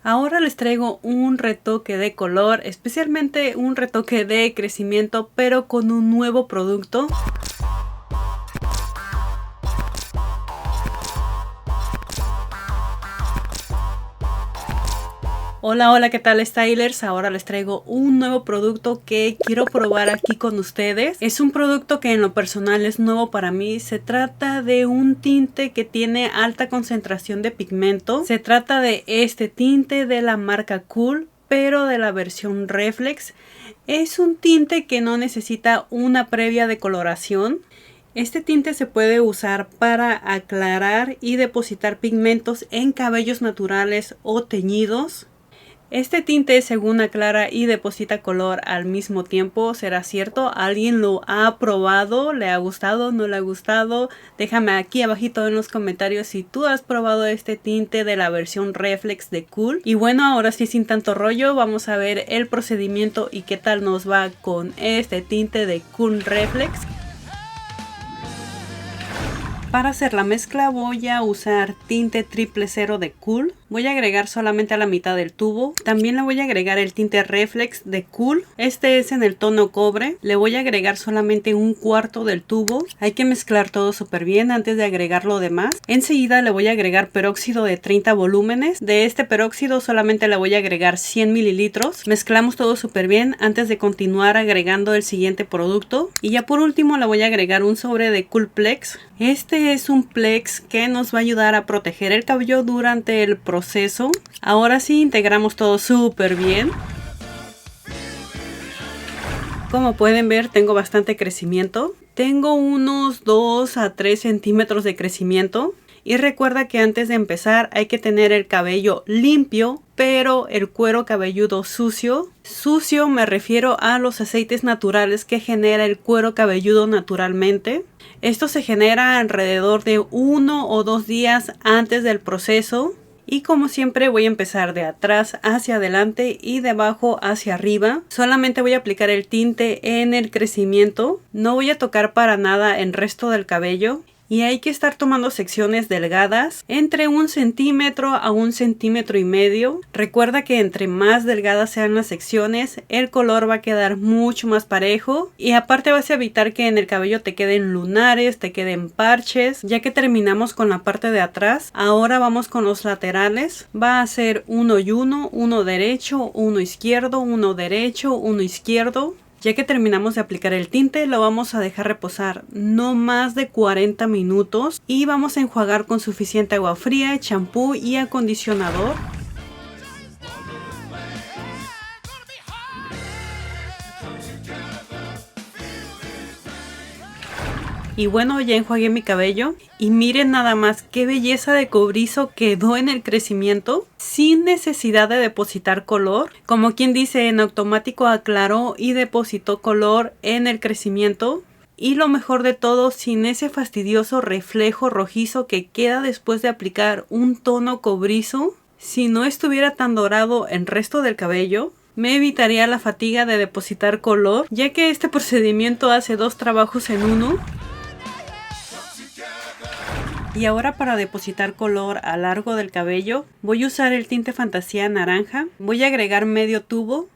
Ahora les traigo un retoque de color, especialmente un retoque de crecimiento, pero con un nuevo producto. Hola, hola, ¿qué tal, stylers? Ahora les traigo un nuevo producto que quiero probar aquí con ustedes. Es un producto que en lo personal es nuevo para mí. Se trata de un tinte que tiene alta concentración de pigmento. Se trata de este tinte de la marca Cool, pero de la versión Reflex. Es un tinte que no necesita una previa decoloración. Este tinte se puede usar para aclarar y depositar pigmentos en cabellos naturales o teñidos. Este tinte, según aclara y deposita color al mismo tiempo, ¿será cierto? ¿Alguien lo ha probado? ¿Le ha gustado? ¿No le ha gustado? Déjame aquí abajito en los comentarios si tú has probado este tinte de la versión Reflex de Cool. Y bueno, ahora sí, sin tanto rollo, vamos a ver el procedimiento y qué tal nos va con este tinte de Cool Reflex. Para hacer la mezcla voy a usar tinte 000 de Cool. Voy a agregar solamente a la mitad del tubo. También le voy a agregar el tinte Reflex de Cool. Este es en el tono cobre. Le voy a agregar solamente un cuarto del tubo. Hay que mezclar todo súper bien antes de agregar lo demás. Enseguida le voy a agregar peróxido de 30 volúmenes. De este peróxido solamente le voy a agregar 100 mililitros. Mezclamos todo súper bien antes de continuar agregando el siguiente producto. Y ya por último le voy a agregar un sobre de Coolplex. Este es un Plex que nos va a ayudar a proteger el cabello durante el proceso. Ahora sí, integramos todo súper bien. Como pueden ver, tengo bastante crecimiento. Tengo unos 2 a 3 centímetros de crecimiento. Y recuerda que antes de empezar hay que tener el cabello limpio, pero el cuero cabelludo sucio. Sucio me refiero a los aceites naturales que genera el cuero cabelludo naturalmente. Esto se genera alrededor de 1 o 2 días antes del proceso. Y como siempre voy a empezar de atrás hacia adelante y de abajo hacia arriba. Solamente voy a aplicar el tinte en el crecimiento. No voy a tocar para nada el resto del cabello. Y hay que estar tomando secciones delgadas entre 1 centímetro a 1,5 centímetros. Recuerda que entre más delgadas sean las secciones, el color va a quedar mucho más parejo. Y aparte vas a evitar que en el cabello te queden lunares, te queden parches. Ya que terminamos con la parte de atrás, ahora vamos con los laterales. Va a ser 1 y 1, uno derecho, uno izquierdo, uno derecho, uno izquierdo. Ya que terminamos de aplicar el tinte, lo vamos a dejar reposar no más de 40 minutos y vamos a enjuagar con suficiente agua fría, champú y acondicionador. Y bueno, ya enjuagué mi cabello y miren nada más qué belleza de cobrizo quedó en el crecimiento sin necesidad de depositar color. Como quien dice, en automático aclaró y depositó color en el crecimiento. Y lo mejor de todo, sin ese fastidioso reflejo rojizo que queda después de aplicar un tono cobrizo. Si no estuviera tan dorado el resto del cabello, me evitaría la fatiga de depositar color, ya que este procedimiento hace 2 trabajos en uno. Y ahora para depositar color a lo largo del cabello voy a usar el tinte Fantasía naranja. Voy a agregar medio tubo.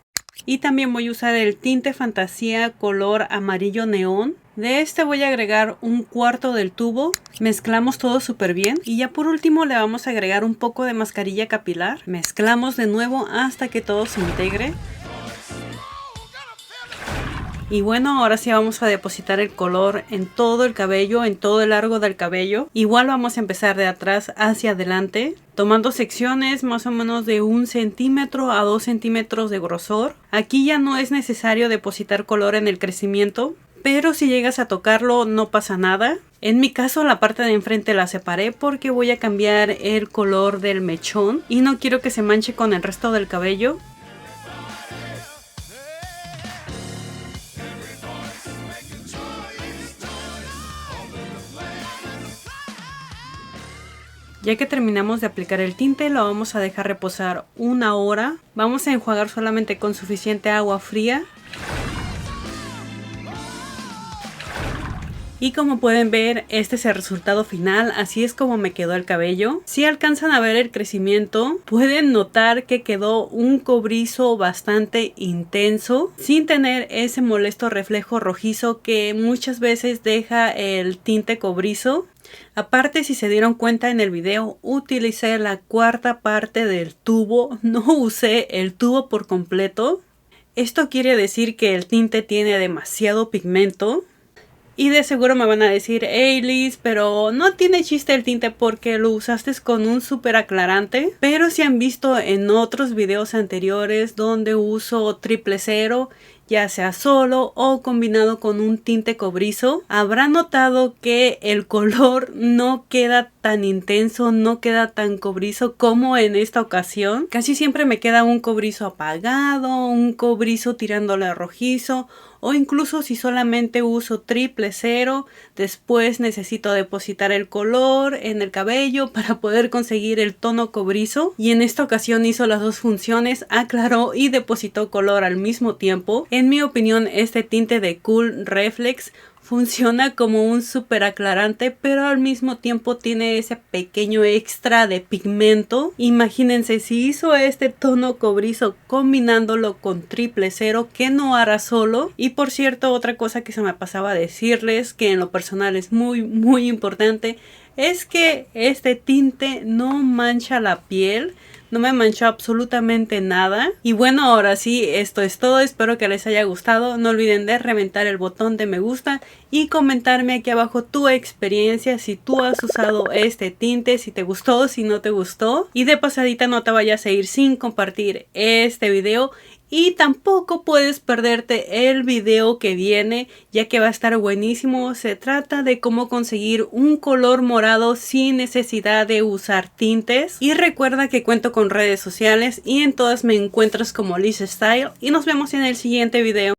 Y también voy a usar el tinte Fantasía color amarillo neón. De este voy a agregar un cuarto del tubo. Mezclamos todo súper bien. Y ya por último le vamos a agregar un poco de mascarilla capilar. Mezclamos de nuevo hasta que todo se integre. Y bueno, ahora sí vamos a depositar el color en todo el cabello, en todo el largo del cabello. Igual vamos a empezar de atrás hacia adelante, tomando secciones más o menos de 1 centímetro a 2 centímetros de grosor. Aquí ya no es necesario depositar color en el crecimiento, pero si llegas a tocarlo no pasa nada. En mi caso la parte de enfrente la separé porque voy a cambiar el color del mechón y no quiero que se manche con el resto del cabello. Ya que terminamos de aplicar el tinte, lo vamos a dejar reposar 1 hora. Vamos a enjuagar solamente con suficiente agua fría. Y como pueden ver, este es el resultado final, así es como me quedó el cabello. Si alcanzan a ver el crecimiento, pueden notar que quedó un cobrizo bastante intenso, sin tener ese molesto reflejo rojizo que muchas veces deja el tinte cobrizo. Aparte, si se dieron cuenta en el video, utilicé la cuarta parte del tubo, no usé el tubo por completo. Esto quiere decir que el tinte tiene demasiado pigmento. Y de seguro me van a decir, hey Liz, pero no tiene chiste el tinte porque lo usaste con un súper aclarante. Pero si han visto en otros videos anteriores donde uso 000, ya sea solo o combinado con un tinte cobrizo, habrán notado que el color no queda tan intenso, no queda tan cobrizo como en esta ocasión. Casi siempre me queda un cobrizo apagado, un cobrizo tirándole a rojizo, o incluso si solamente uso 000, después necesito depositar el color en el cabello para poder conseguir el tono cobrizo. Y en esta ocasión hizo las dos funciones, aclaró y depositó color al mismo tiempo. En mi opinión, este tinte de Cool Reflex funciona como un súper aclarante, pero al mismo tiempo tiene ese pequeño extra de pigmento. Imagínense si hizo este tono cobrizo combinándolo con 000, ¿qué no hará solo? Y por cierto, otra cosa que se me pasaba a decirles, que en lo personal es muy importante, es que este tinte no mancha la piel. No me manchó absolutamente nada. Y bueno, ahora sí, esto es todo. Espero que les haya gustado. No olviden de reventar el botón de me gusta y comentarme aquí abajo tu experiencia, si tú has usado este tinte, si te gustó, si no te gustó. Y de pasadita no te vayas a ir sin compartir este video. Y tampoco puedes perderte el video que viene, ya que va a estar buenísimo. Se trata de cómo conseguir un color morado sin necesidad de usar tintes. Y recuerda que cuento con redes sociales y en todas me encuentras como Liz Style. Y nos vemos en el siguiente video.